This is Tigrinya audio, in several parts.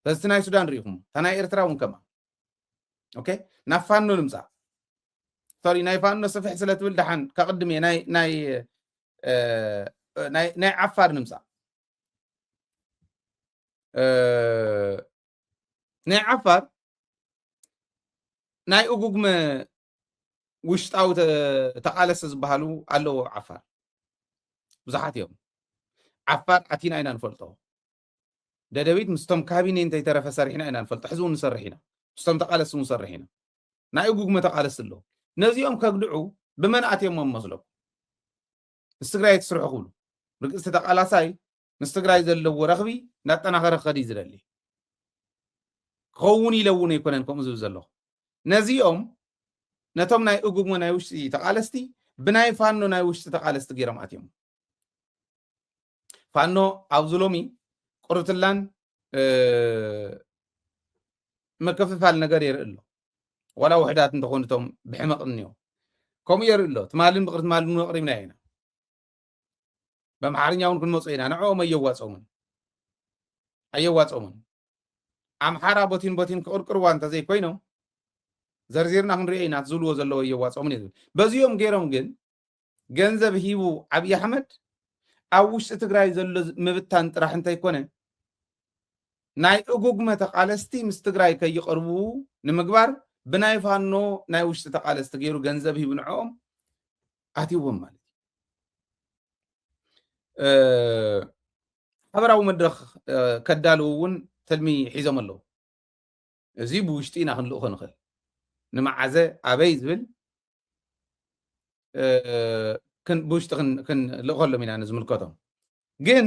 بس ناي السودان ريهم تناي إرترا ونكما أوكي نفانو نمسا سوري ناي فانو سفح سلة ولدحن كقدمي ناي عفار نمسا ناي عفار ناي أقوم وشتاو تقالس زبالو علو عفار بزحات يوم عفار أتينا إنا نفلطو داويد مستم كابيني انت يترى سرحنا إنا نفلط حزون نسرحنا مستم تقالس نسرحنا ناي أقوم تقالس له نزيهم كقدعو بمن أتيهم مظلم استقراي تسرح قولو رقصت تقالاساي مستقراي زلو رغبي ناتنا غير خدي زللي خوني لوني يكوننكم زلو نزيهم نتوم ناي أقوم ناي وشتي تقالستي بناي فانو ناي وشتي تقالست غيرم أتيهم فانو أوزلومي قرطلان مكففال نغير يرئلو ولا وحدات انتخونتهم بحمق النيو كم يرئلو تمالين بقرط مالين نقريبنا هنا بمحارين يون كن موصينا نعوم أيواتهم عم حارا بوتين كقرقروان تزي كوينو زرزيرنا هنرئينا تزولو زلو أيواتهم يدو بزيوم غيرهم جن ገንዘብ ሂቡ አብይ አህመድ አውሽ ትግራይ ዘሎ ምብታን ጥራሕ እንታይ ኮነ ናይ እጉግመ ተቃለስቲ ምስ ትግራይ ከይቀርቡ ንምግባር ብናይ ፋኖ ናይ ውሽጢ ተቃለስቲ ገይሩ ገንዘብ ሂቡ ንዖም አትይዎም ማለት ሓበራዊ መድረኽ ከዳልውን ተልሚ ሒዞም ኣለዉ እዚ ብውሽጢና ክንልእኾ ንኽእል ንመዓዘ ኣበይ ዝብል كن بوشت كن لقول منا نزمل كتام جن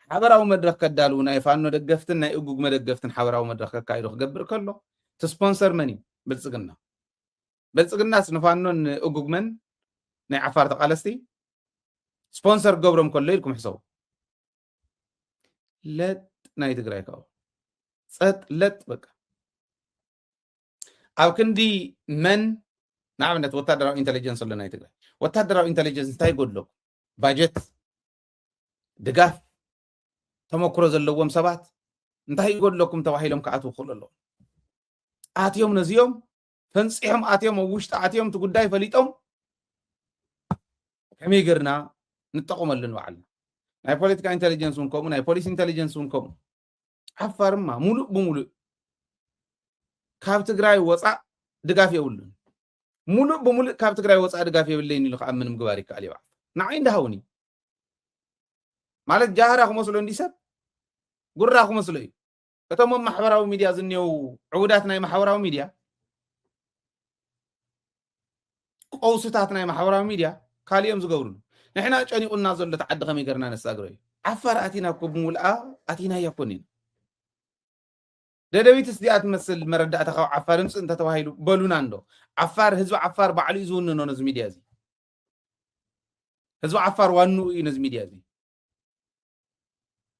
حبراو مدرك كدالو ناي فانو دقفتن ناي أجوج مدقفتن حبراو مدرك كايرو قبر كله تسبونسر مني بلسقنا سنفانو أجوج من ناي عفار تقالستي سبونسر قبرهم كله لكم حساب لت ناي تقرأ كاو صت لت بقى أو كندي من نعم نتوتر انتليجنس ولا ناي تقرأ وتدروا انتليجنس تاي يقول له باجت دقاف تمكرز اللوم سبات انتهي يقول لكم توحيلهم كعتو خل الله آتيهم نزيهم فنصيهم آتيهم ووشت آتيهم تقول داي فليتهم كمي قرنا نتقوم اللي نوعلنا ناي بوليتيكا انتليجنس ونكم ناي بوليس انتليجنس ونكم حفر ما مولو بمولو كاب تقراي وصع دقاف يقولون مولو بمولو كاب تقراي وصع دقاف يبلين لخ أمن مقبارك عليه بعض نعين دهوني مالك جاهر أخو مسلو انديسب قرر أخو مسلو كتوم محوراو ميديا زنيو عوداتنا محوراو ميديا قوستاتنا محوراو ميديا كاليوم زقورون نحنا أجاني قلنا زل تعد غمي قرنا نستاقروي عفر أتينا كبمولآ أتينا يكونين دادويت استيات مثل مرداء تخو عفار نس انت تواهيلو بلوناندو عفار هزو عفار بعلي زون نونز ميديا زي هزو عفار وانو ينز ميديا زي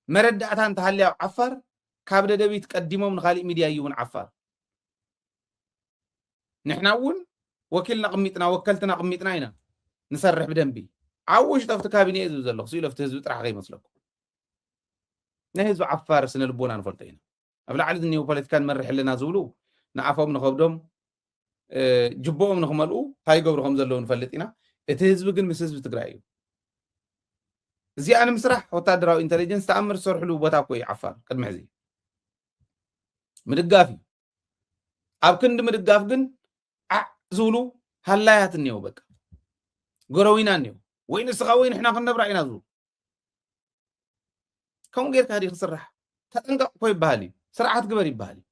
مرداء تهالي عفار كابد دادويت قدمو من خالي ميديا يون عفار نحنا ون وكلنا قميتنا وكلتنا قميتنا هنا نسرح بدنبي عوش طفت كابيني ازو زلو سيلو فتهزو ترح غي مسلكو نهزو عفار سنة لبونا نفلتين أبلا عدد إنه بوليتيكان مرح لنا زولو نعفهم نخبدهم جبوهم نخملو هاي قبرهم زلون فلتينا اتهزب جن مسز بتقرأيه زي أنا مسرح وتدرى إنتليجنس تأمر صرح له بتاعكوي عفار قد محزي مدقافي أبكن مدقاف جن زولو هلايات النيو بك قروينا النيو وين السقاوين إحنا خلنا برأينا زول كم غير كهدي خسرح تنقى كوي بالي سرعات قبري بالي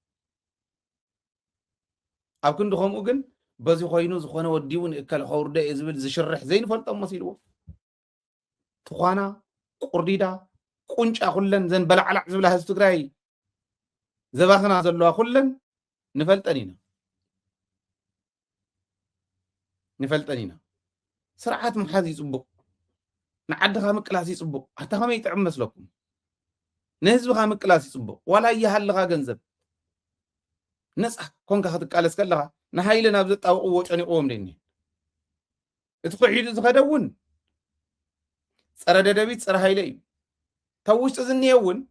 أو كن دخوم أجن بزي خوينو زخوانا وديون إكال خورده إزبل زشرح زين فلطم مصيرو تخوانا قرديدا كونش أخلن زين بلع على زبلا هستقراي زباخنا زلوا أخلن نفلتنينا سرعات محازي صبو نعدها مكلاسي صبو حتى هم يتعمس لكم نهزبها مكلاسي صبو ولا يهلغا جنزب نسخ كونك هتقالس كلها نهايلنا بزت أو قوة أني قوم ليني اتقعيد زخدون سر دبيت سر هايلي توش تزنيون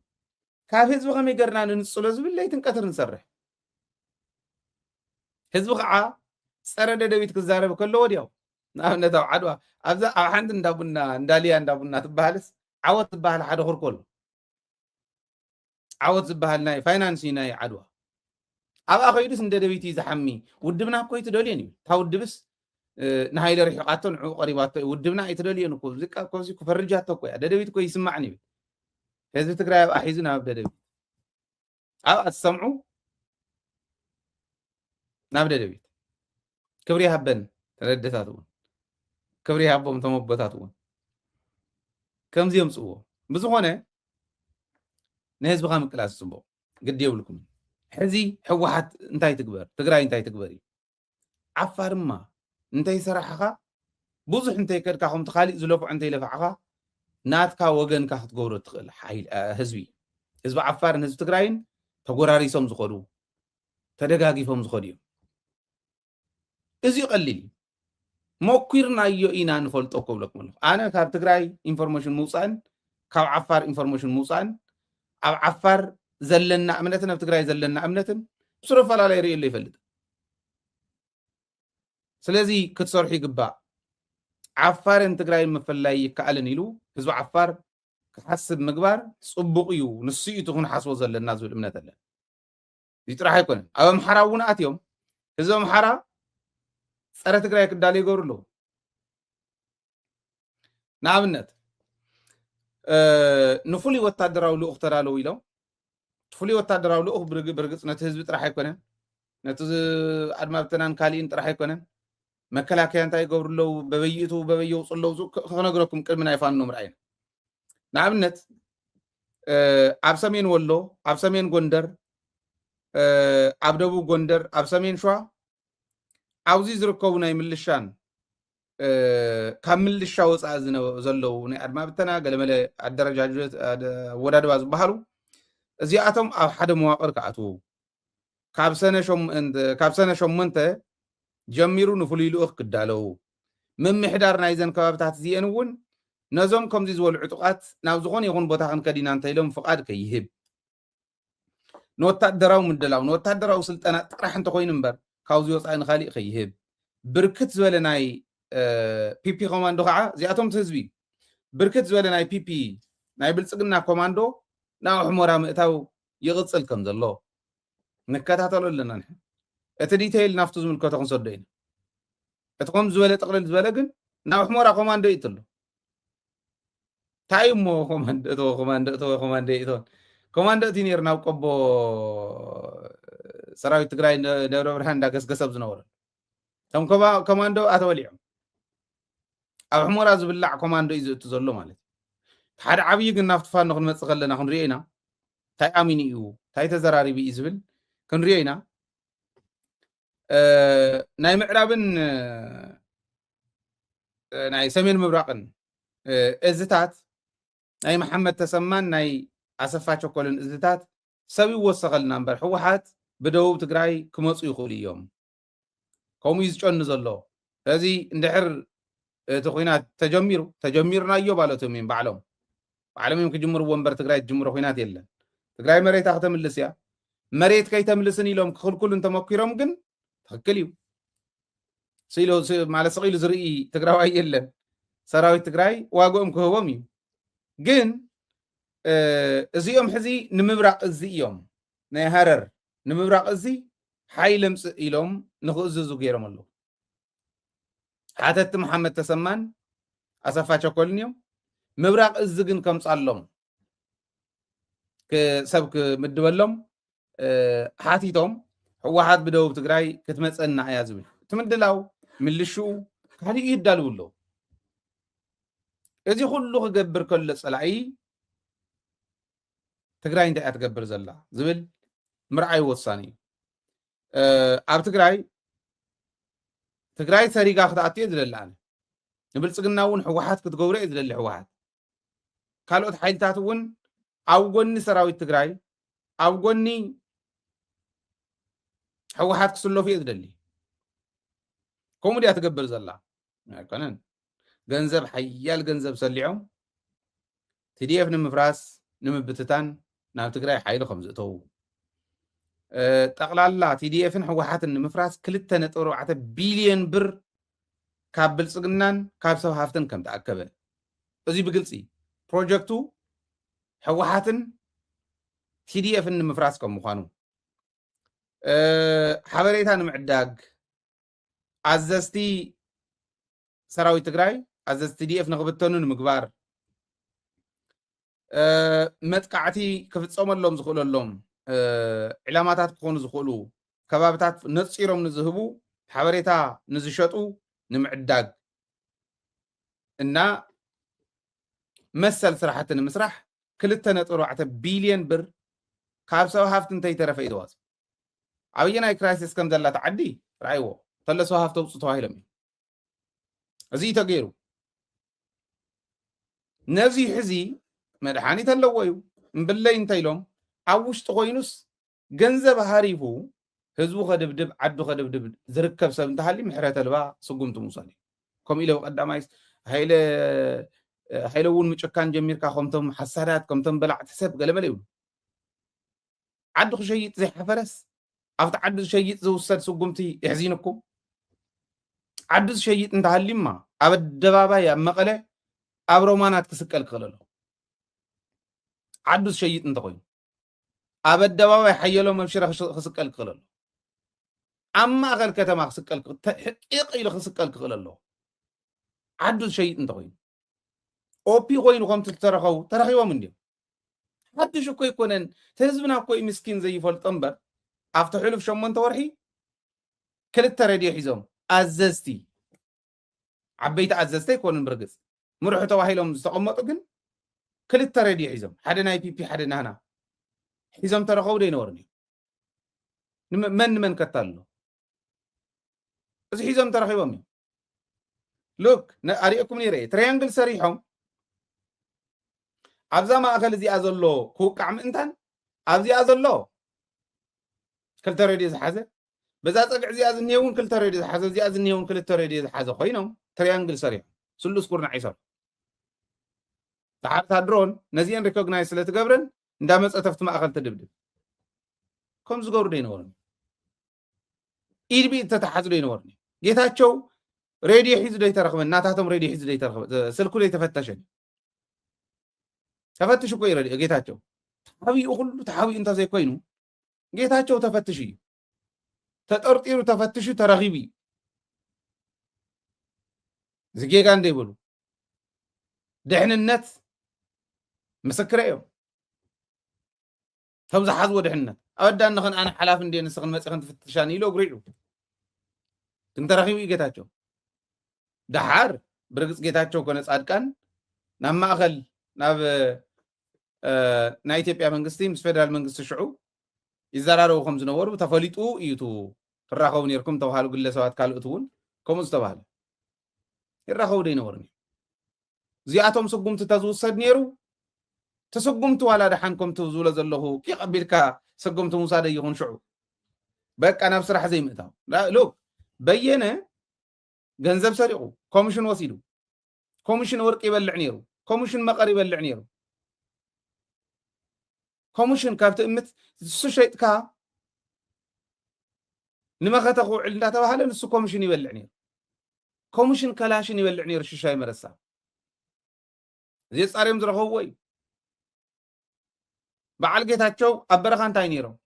ካብ ህዝቢ ከመይ ገርና ንንፅሎ ዝብል ለይትን ቀትር ንሰርሕ ህዝቢ ከዓ ፀረ ደደቢት ክዛረብ ከሎ ወዲያው ንኣብነት ኣብ ዓድዋ ኣብዛ ኣብ ሓንቲ እንዳቡና እንዳልያ እንዳቡና ትበሃልስ ዓወት ዝበሃል ሓደ ክርኮሎ ዓወት ዝበሃል ናይ ፋይናንስ ናይ ዓድዋ ኣብኣ ከይዱስ እንደደቢት እዩ ዝሓሚ ውድብና እኮ ይትደልየን እዩ እታ ውድብስ ንሃይለ ርሒቃቶ ንዕኡ ቀሪባቶ ውድብና ኣይትደልየን እኮ ዚቃ ኮዚ ክፈርጃቶ እኮ እያ ደደቢት እኮ ይስማዕን ይብል ህዝቢ ትግራይ ኣብኣ ሒዙ ናብ ደደቢት ኣብኣ ዝሰምዑ ናብ ደደቢት ክብሪ ሃበን ተረደታት እውን ክብሪ ሃቦም ተመቦታት እውን ከምዚ የምፅዎ ብዝኾነ ንህዝብካ ምቅላስ ዝፅቡቅ ግዲ የብልኩም ሕዚ ሕወሓት እንታይ ትግበር ትግራይ እንታይ ትግበር እዩ ዓፋር ድማ እንተይ ሰራሕኻ ብዙሕ እንተይ ከድካ ከምቲ ካሊእ ዝለፍዖ እንተይ ለፍዕኻ ናትካ ወገንካ ክትገብሮ ትኽእል ህዝቢ ህዝቢ ዓፋርን ህዝቢ ትግራይን ተጎራሪሶም ዝኸዱ ተደጋጊፎም ዝኸዱ እዮም እዚ ቀሊል ሞኪርናዮ ኢና ንፈልጦ ክብለኩም ኣለኹ ኣነ ካብ ትግራይ ኢንፎርሜሽን ምውፃእን ካብ ዓፋር ኢንፎርሜሽን ምውፃእን ኣብ ዓፋር ዘለና እምነትን ኣብ ትግራይ ዘለና እምነትን ብዝተፈላለየ ርእየሉ ይፈልጥ ስለዚ ክትሰርሑ ይግባእ ዓፋርን ትግራይን ምፍላይ ይከኣልን ኢሉ ህዝቢ ዓፋር ክሓስብ ምግባር ፅቡቅ እዩ ንሱ እዩ ክንሓስቦ ዘለና ዝብል እምነት ኣለን እዚ ጥራሕ ኣይኮነን ኣብ ኣምሓራ እውን ኣትዮም ህዝቢ ኣምሓራ ፀረ ትግራይ ክዳሉ ይገብሩ ኣለዉ ንኣብነት ንፍሉይ ወታደራዊ ልኡኽ ተዳለዉ ኢሎም ፍሉይ ወታደራዊ ልኡኽ ብርግፅ ነቲ ህዝቢ ጥራሕ ኣይኮነን ነቲ ኣድማ ብተናን ካሊእን ጥራሕ ኣይኮነን መከላከያ እንታይ ይገብሩ ኣለዉ በበይእቱ በበየውፁ ኣለዉ ክነግረኩም ቅድሚ ናይ ፋኖ ምርኣይና ንኣብነት ኣብ ሰሜን ወሎ ኣብ ሰሜን ጎንደር ኣብ ደቡብ ጎንደር ኣብ ሰሜን ሸዋ ኣብዚ ዝርከቡ ናይ ምልሻን ካብ ምልሻ ወፃኢ ዘለዉ ናይ ኣድማ ብተና ገለመለ ኣደረጃጀት ወዳድባ ዝበሃሉ እዚኣቶም ኣብ ሓደ መዋቅር ክኣትዉ ካብ ሰነ 8 ጀሚሩ ንፍሉይ ልኡኽ ክዳለዉ ምምሕዳር ናይዘን ከባብታት እዚአን እውን ነዞም ከምዚ ዝበሉ ዕጡቃት ናብ ዝኾነ ይኹን ቦታ ክንከዲና እንተኢሎም ፍቃድ ከይህብ ንወታደራዊ ምድላው ንወታደራዊ ስልጠና ጥራሕ እንተኮይኑ እምበር ካብዚ ወፃኢ ንካሊእ ከይህብ ብርክት ዝበለ ናይ ፒፒ ኮማንዶ ከዓ እዚኣቶም እቲ ህዝቢ ብርክት ዝበለ ናይ ፒፒ ናይ ብልፅግና ኮማንዶ ናብ ሕሞራ ምእታው ይቕፅል ከም ዘሎ ንከታተሎ ኣለና ንሕና እቲ ዲቴይል ናፍቱ ዝምልከቶ ክንሰዶ ኢና እቲ ከም ዝበለ ጥቕልል ዝበለ ግን ናብ ሕሞራ ኮማንዶ እዩ ኣሎ እንታይ እሞ ኮማንዶ እቶን ኮማንዶ እቲ ነይሩ ናብ ቆቦ ሰራዊት ትግራይ ደብረ ብርሃን እንዳገስገሰብ ዝነበረ እቶም ኮማንዶ ኣተወሊዖም ኣብ ሕሞራ ዝብላዕ ኮማንዶ እዩ ዝእቱ ዘሎ ማለት እዩ ሓደ ዓብዪ ግን ናብቲ ፋኖ ክንመፅእ ከለና ክንሪኦ ኢና እንታይ ኣሚኑ እዩ እንታይ ተዘራሪቡ እዩ ዝብል ክንሪኦ ኢና ናይ ምዕራብን ናይ ሰሜን ምብራቅን እዝታት ናይ መሐመድ ተሰማን ናይ ኣሰፋ ቸኮልን እዝታት ሰብ ይወሰኸልና እምበር ሕወሓት ብደቡብ ትግራይ ክመፁ ይኽእሉ እዮም ከምኡ እዩ ዝጨኑ ዘሎ ስለዚ እንድሕር እቲ ኩናት ተጀሚርናዮ ባለቶም እዮም ባዕሎም እዮም ክጅምርዎ እምበር ትግራይ ትጅምሮ ኩናት የለን ትግራይ መሬታ ክተምልስ እያ መሬት ከይተምልስን ኢሎም ክኽልኩሉ እንተመኪሮም ግን ትክክል እዩ ማለት ስቂሉ ዝርኢ ትግራዋይ የለን ሰራዊት ትግራይ ዋግኦም ክህቦም እዩ ግን እዚኦም ሕዚ ንምብራቅ እዚ እዮም ናይ ሃረር ንምብራቅ እዚ ሓይሊ ምፅእ ኢሎም ንክእዝዙ ገይሮም ኣለዉ ሓተቲ መሐመድ ተሰማን ኣሰፋ ቸኮልን እዮም ምብራቅ እዚ ግን ከምፃሎም ሰብ ክምድበሎም ሓቲቶም ሕወሓት ብደቡብ ትግራይ ክትመፀና እያ ዝብል እቲ ምድላው ምልሽኡ ካሊእ ይዳልው ኣለዉ እዚ ኩሉ ክገብር ከሎ ፀላኢ ትግራይ እንታይ እያ ትገብር ዘላ ዝብል ምርኣይ ወሳኒ እዩ ኣብ ትግራይ ሰሪጋ ክትኣቱ እየ ዝደሊ ኣነ ንብልፅግና እውን ሕወሓት ክትገብሮ እየ ዝደሊ ሕወሓት ካልኦት ሓይልታት እውን ኣብ ጎኒ ሰራዊት ትግራይ ኣብ ጎኒ ሕወሓት ክስለፉ እየ ዝደሊ ከምኡ ድያ ትገብር ዘላ ኣይኮነን ገንዘብ ሓያል ገንዘብ ሰሊዖም ቲዲኤፍ ንምፍራስ ንምብትታን ናብ ትግራይ ሓይሊ ከም ዝእተው ጠቕላላ TDF-ን ሕወሓትን ንምፍራስ 2.4 ቢልዮን ብር ካብ ብልጽግናን ካብ ሰብ ሃፍትን ከም ተኣከበ እዚ ብግልፂ ፕሮጀክቱ ሕወሓትን TDF-ን ንምፍራስ ከም ምዃኑ ሓበሬታ ንምዕዳግ ኣዘዝቲ ሰራዊት ትግራይ ኣዘዝቲ TDF ንኽብተኑ ንምግባር መጥቃዕቲ ክፍጸመሎም ዝኽእለሎም ዕላማታት ክኾኑ ዝኽእሉ ከባብታት ነፂሮም ንዝህቡ ሓበሬታ ንዝሸጡ ንምዕዳግ እና መሰል ስራሕቲ ንምስራሕ 2.4 ቢልዮን ብር ካብ ሰብ ሃፍቲ እንተይተረፈ እዩ ተዋፅኡ ኣብየናይ ክራይሲስ ከም ዘላ ተዓዲ ረኣይዎ ተለ ሰብ ሃፍቲ ተውፅኡ ተባሂሎም እዩ እዚ ተገይሩ ነዚ ሕዚ መድሓኒት ኣለዎ እዩ እምብለይ እንተኢሎም ኣብ ውሽጢ ኮይኑስ ገንዘብ ሃሪፉ ህዝቡ ከድብድብ ዓዱ ከድብድብ ዝርከብ ሰብ እንተሃሊ ምሕረት ኣልባ ስጉምቲ ምውሳድ እዩ ከምኡ ኢለ ቀዳማይስ ሃይለ እውን ምጭካን ጀሚርካ ከምቶም ሓሳዳት ከምቶም በላዕቲ ሰብ ገለመለ ይብሉ ዓዱ ክሸይጥ ዘይሓፈረስ ኣብቲ ዓዱ ዝሸይጥ ዝውሰድ ስጉምቲ ይሕዚንኩም ዓዱ ዝሸይጥ እንተሃሊማ ኣብ ኣደባባይ ኣብ መቐለ ኣብ ሮማናት ክስቀል ክኽእል ኣሎ ዓዱ ዝሸይጥ እንተኮይኑ ኣብ ኣደባባይ ሓየሎ መብሽረ ክስቀል ክኽእል ኣሎ ኣብ ማእኸል ከተማ ክስቀል ሕቂቕ ኢሉ ክስቀል ክኽእል ኣሎ ዓዱ ዝሸይጥ እንተኮይኑ ኦፒ ኮይኑ ከምቲ ዝተረኸቡ ተረኺቦም እንዲዮም ሓድሽ እኮ ይኮነን ህዝብና እኮ ምስኪን ዘይፈልጦ እምበር ኣብቲ ሕሉፍ 8 ወርሒ 2 ሬድዮ ሒዞም ኣዘዝቲ ዓበይቲ ኣዘዝቲ ኣይኮኑን ብርግፅ ምርሑ ተባሂሎም ዝተቐመጡ ግን 2 ሬድዮ ሒዞም ሓደ ናይ ፒፒ ሓደ ናህና ሒዞም ተረኸቡ ዶ ይነበሩን እዮም መን ከታልሎ እዚ ሒዞም ተረኺቦም እዮም ሉክ ኣሪአኩም ነይረ ትራያንግል ሰሪሖም ኣብዛ ማእከል እዚኣ ዘሎ ክውቃዕ ምእንታን ኣብዚኣ ዘሎ 2 ሬድዮ ዝሓዘ በዛ ፀግዕ እዚኣ ዝኒሄውን 2 ሬድዮ ዝሓዘ እዚኣ ዝኒሄውን 2 ሬድዮ ዝሓዘ ኮይኖም ትራያንግል ሰሪሖም ስሉስ ኩርናዕ ይሰርሑ ተሓርታ ድሮን ነዚአን ሪኮግናይዝ ስለትገብረን እንዳመፀት ኣብቲ ማእከል ትድብድብ ከም ዝገብሩ ዶ ይነበሩን ኢድቢ ተተሓዝ ዶ ይነበሩን ጌታቸው ሬድዮ ሒዙ ዶ ይተረኽበን እናታቶም ሬድዮ ሒዙ ዶ ይተረኽበ ስልኩ ዶ ይተፈተሸን ተፈትሽ እኮ ይረድእ ጌታቸው ተሓቢኡ ኩሉ ተሓቢኡ እንተዘይኮይኑ ጌታቸው ተፈትሽ እዩ ተጠርጢሩ ተፈትሹ ተረኺቡ እዩ ዝጌጋ እንደይበሉ ድሕንነት ምስክረ እዮም ከም ዝሓዝዎ ድሕንነት ኣወዳን ንኽን ኣነ ሓላፍ እንደ ንስኽን መፅኽን ትፍትሻን ኢሎ እግሪዑ ግን ተረኺቡ እዩ ጌታቸው ድሓር ብርግፅ ጌታቸው ኮነ ጻድቃን ናብ ማእኸል ናብ ናይ ኢትዮጵያ መንግስቲ ምስ ፌደራል መንግስቲ ሽዑ ይዘራረቡ ከም ዝነበሩ ተፈሊጡ እዩ ትራኸቡ ነርኩም ተባሃሉ ግለሰባት ካልኦት እውን ከምኡ ዝተባሃለ ይራኸቡ ዶ ይነበሩን እዚኣቶም ስጉምቲ ተዝውሰድ ነይሩ ተስጉምቲ ዋላ ድሓን ከምቲ ዝብሎ ዘለኹ ይቐቢልካ ስጉምቲ ምውሳደ ይኹን ሽዑ በቃ ናብ ስራሕ ዘይምእታው ሎክ በየነ ገንዘብ ሰሪቑ ኮሚሽን ወሲዱ ኮሚሽን ወርቂ ይበልዕ ነይሩ ኮሚሽን መቐር ይበልዕ ነይሩ ኮሚሽን ካብቲ እምት ንሱ ሸይጥካ ንመኸተ ክውዕል እንዳተባሃለ ንሱ ኮሚሽን ይበልዕ ነይሩ ኮሚሽን ከላሽን ይበልዕ ነይሩ ሽሻይ መረሳ እዚ ጻርዮም ዝረኸብዎ እዩ በዓል ጌታቸው ኣብ በረኻ እንታይ ነይሮም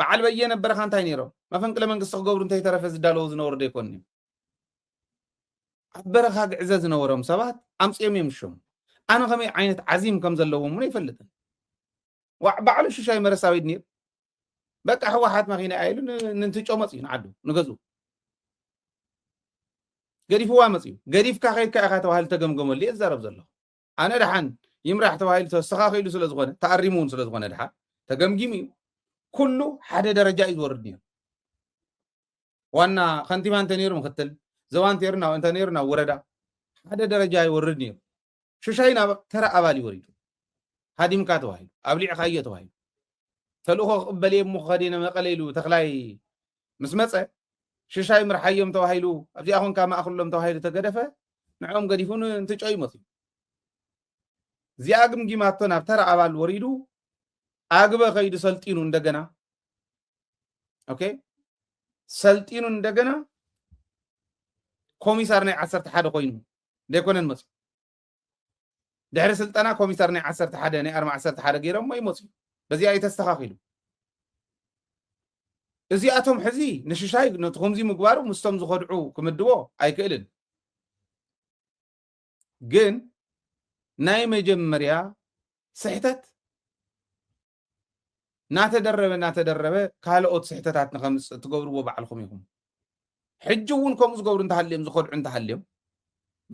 በዓል በየነ ኣብ በረኻ እንታይ ነይሮም መፈንቅለ መንግስቲ ክገብሩ እንተይተረፈ ዝዳለዉ ዝነበሩ ዶ ይኮን ኣብ በረኻ ግዕዘ ዝነበሮም ሰባት ኣምፂኦም እዮም ሾም ኣነ ከመይ ዓይነት ዓዚም ከም ዘለዎም እውን ኣይፈልጥን ባዕሉ ሽሻይ መረሳዊድ ነይሩ በቃ ሕወሓት መኪና ኣይሉ ንንትጮ መፅዩ ንዓዱ ንገዙ ገዲፍዋ መፅዩ ገዲፍካ ከይድካ ኢኻ ተባሂሉ ተገምገመሉ እየ ዝዛረብ ዘሎ ኣነ ድሓን ይምራሕ ተባሂሉ ተስተኻኺሉ ስለ ዝኾነ ተኣሪሙ እውን ስለ ዝኾነ ድሓን ተገምጊሙ እዩ ኩሉ ሓደ ደረጃ እዩ ዝወርድ ነይሩ ዋና ከንቲባ እንተ ነይሩ ምክትል ዘባ እንተ ነይሩ ናብ ወረዳ ሓደ ደረጃ ይወርድ ነይሩ ሽሻይ ናብ ተራ ኣባል ይወሪዱ ሃዲምካ ተባሂሉ ኣብሊዕካ እየ ተባሂሉ ተልእኮ ክቕበል እየ እሞ ከዲነ መቐለ ኢሉ ተኽላይ ምስ መፀ ሽሻይ ምርሓዮም ተባሂሉ ኣብዚኣ ኮንካ ማእኸሎም ተባሂሉ ተገደፈ ንዕኦም ገዲፉን እንትጮ ይመፅዩ እዚኣ ግምጊማቶ ናብ ተራ ኣባል ወሪዱ አግበ ከይዱ ሰልጢኑ እንደገና ኦኬ ሰልጢኑ እንደገና ኮሚሳር ናይ 11 ኮይኑ ደይኮነን መጽ ድሕሪ ስልጠና ኮሚሳር ናይ 11 ናይ 11 ገይሮም ይመጽ በዚ ኣይ ተስተኻኺሉ እዚኣቶም ሕዚ ንሽሻይ ነቲ ከምዚ ምግባሩ ምስቶም ዝኸድዑ ክምድቦ ኣይክእልን ግን ናይ መጀመርያ ስሕተት ናተደረበ ካልኦት ስሕተታት ንኸምፅ ትገብርዎ ባዕልኩም ኢኹም ሕጂ እውን ከምኡ ዝገብሩ እንተሃልዮም ዝኸድዑ እንተሃልዮም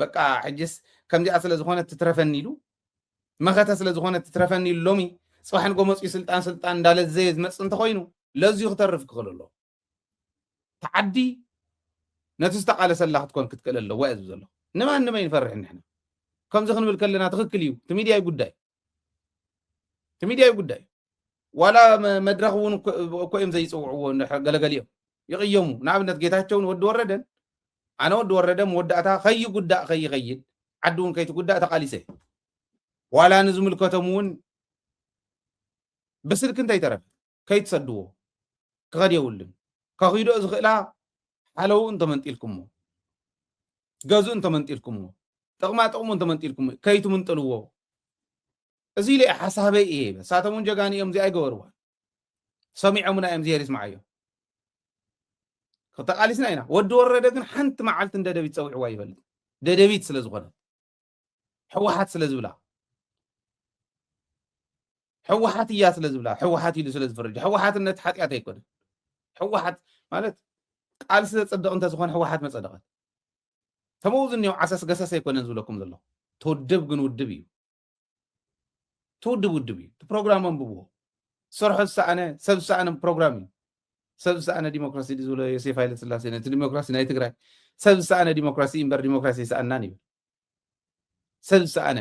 በቃ ሕጅስ ከምዚኣ ስለ ዝኾነት ትትረፈኒ ኢሉ መኸተ ስለ ዝኾነት ትትረፈኒ ኢሉ ሎሚ ጽባሕ ንጎ መፅኡ ስልጣን እንዳለዘየ ዝመፅእ እንተኮይኑ ለዚዩ ክተርፍ ክኽእል ኣሎ ተዓዲ ነቲ ዝተቃለሰላ ክትኮን ክትክእል ኣለዎ እያ ዝብል ዘሎ ንመን ይፈርሕ ንሕና ከምዚ ክንብል ከለና ትኽክል እዩ እቲ ሚድያ ጉዳይ ዋላ መድረኽ እውን እኮ እዮም ዘይፅውዕዎ ገለገሊኦም ይቕየሙ ንኣብነት ጌታቸውን ወዲ ወረደን ኣነ ወዲ ወረደ መወዳእታ ከይኸይድ ዓዲ እውን ከይትጉዳእ ተቃሊሰ ዋላ ንዝምልከቶም እውን ብስልክ እንታይ ተረፈ ከይትሰድዎ ክኸድ የብልን ከኺዶ ዝኽእላ ሓለዉ እንተመንጢልኩሞ ገዝኡ እንተመንጢልኩሞ ጥቕሙ እንተመንጢልኩሞ ከይትምንጥልዎ እዚ ኢለ ሓሳበይ እየ ሳቶም እውን ጀጋኒ እዮም እዚኣ ይገበርዋ ሰሚዖሙና እዮም ዝሄር ይስማዓዮ ተቃሊስና ኢና ወዲ ወረደ ግን ሓንቲ መዓልቲ እንደ ደቢት ፀዊዕዋ ይፈልጥ ደደቢት ስለ ዝኾነት ሕወሓት ስለ ዝብላ ሕወሓት እያ ስለ ዝብላ ሕወሓት ኢሉ ስለ ዝፈርጅ ሕወሓትነት ሓጢኣት ኣይኮነን ሕወሓት ማለት ቃል ስለ ፀደቕ እንተዝኾነ ሕወሓት መፀደቐት ተመውዝኒዮ ዓሰስ ገሰስ ኣይኮነን ዝብለኩም ዘሎ ትውድብ ግን ውድብ እዩ ውድብ እዩ ፕሮግራም አንብብዎ ሰርሖ ዝሰኣነ ሰብ ዝሰኣነ ፕሮግራም እዩ ሰብ ዝሰኣነ ዲሞክራሲ ዝብሎ ዮሴፍ ሃይለ ስላሴ ነቲ ዲሞክራሲ ናይ ትግራይ ሰብ ዝሰኣነ ዲሞክራሲ እምበር ዲሞክራሲ ይሰኣናን ይብል ሰብ ዝሰኣነ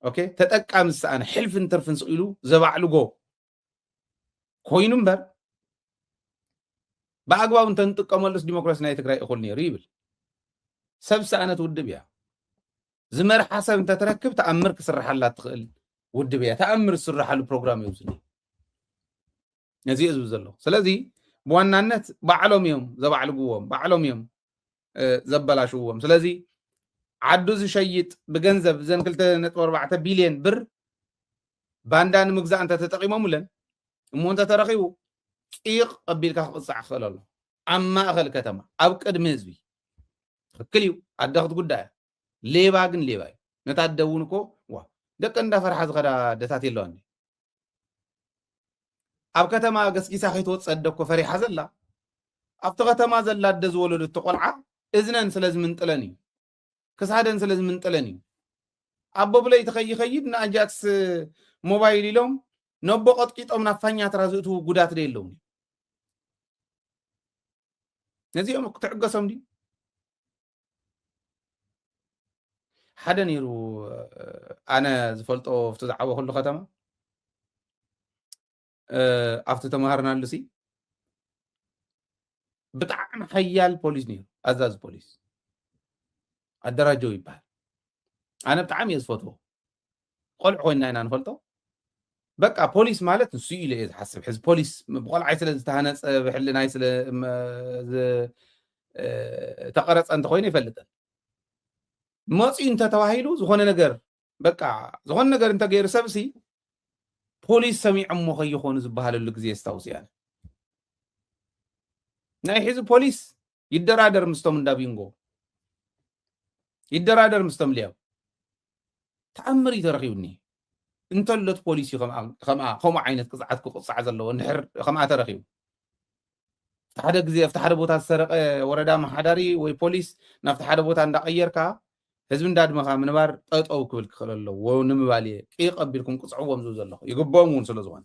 ኦኬ ተጠቃሚ ዝሰኣነ ሕልፍን ትርፍን ስኢሉ ዘባዕልጎ ኮይኑ እምበር ብኣግባብ እንተንጥቀመሉስ ዲሞክራሲ ናይ ትግራይ እኹል ነይሩ ይብል ሰብ ዝሰኣነ ትውድብ እያ ዝመርሓ ሰብ እንተትረክብ ተኣምር ክስራሓላ ትኽእል ውድብ እያ ተኣምር ዝስራሓሉ ፕሮግራም እዩ ዝኒ ነዚ እዩ ዘሎ ስለዚ ብዋናነት ባዕሎም እዮም ዘባዕልግዎም ባዕሎም እዮም ዘበላሽዎም ስለዚ ዓዱ ዝሸይጥ ብገንዘብ ዘን 2.4 ቢልዮን ብር ባንዳ ንምግዛእ እንተተጠቂሞሙለን እሞ እንተተረኺቡ ቂቕ ቀቢልካ ክቕፃዕ ክኽእል ኣሎ ኣብ ማእኸል ከተማ ኣብ ቅድሚ ህዝቢ ትክክል እዩ ኣደ ክትጉዳእ ሌባ ግን ሌባ እዩ ነታ ደውን እኮ ደቂ እንዳፈርሓ ዝኸዳ ደታት የለዋኒ ኣብ ከተማ ገስጊሳ ከይትወፅእ ኣደ እኮ ፈሪሓ ዘላ ኣብቲ ከተማ ዘላ ኣደ ዝወለዱ እትቆልዓ እዝነን ስለ ዝምንጥለን እዩ ክሳደን ስለ ዝምንጥለን እዩ ኣቦ ብለይ ትኸይድ ንኣጃክስ ሞባይል ኢሎም ነቦ ቀጥቂጦም ናብ ፋኛትራ ዝእትዉ ጉዳት ደ የለውኒ ነዚኦም ክትዕገሶም ዲ ሓደ ነይሩ ኣነ ዝፈልጦ ኣብቲ ዝዓበ ኩሉ ከተማ ኣብቲ ተመሃርናሉ ሲ ብጣዕሚ ሓያል ፖሊስ ነይሩ ኣዛዚ ፖሊስ ኣደራጀው ይበሃል ኣነ ብጣዕሚ እየ ዝፈትዎ ቆልዑ ኮይና ኢና ንፈልጦ በቃ ፖሊስ ማለት ንሱ ኢለ እየ ዝሓስብ ሕዚ ፖሊስ ብቆልዓይ ስለ ዝተሃነፀ ብሕልናይ ስለ ተቐረፀ እንተኮይኑ ይፈልጠን መፅኡ እንተተባሂሉ ዝኾነ ነገር በቃ ዝኾነ ነገር እንተገይሩ ሰብሲ ፖሊስ ሰሚዖሞ ከይኾኑ ዝበሃለሉ ግዜ የስታውስ እያ ናይ ሕዚ ፖሊስ ይደራደር ምስቶም እንዳ ቢንጎ ይደራደር ምስቶም ልያው ተኣምር እዩ ተረኺቡኒ እንተሎት ፖሊስ እዩ ከምኡ ዓይነት ቅፅዓት ክቕፃዕ ዘለዎ እንድሕር ከምኣ ተረኺቡ ሓደ ግዜ ኣብቲ ሓደ ቦታ ዝሰረቀ ወረዳ መሓዳሪ ወይ ፖሊስ ናብቲ ሓደ ቦታ እንዳቀየርካ ህዝቢ እንዳድመኻ ምንባር ጠጠው ክብል ክኽእል ኣለዎ ንምባል እየ ቂቕ ኣቢልኩም ቅፅዕዎም ዝብል ዘለኹ ይግብኦም እውን ስለ ዝኾነ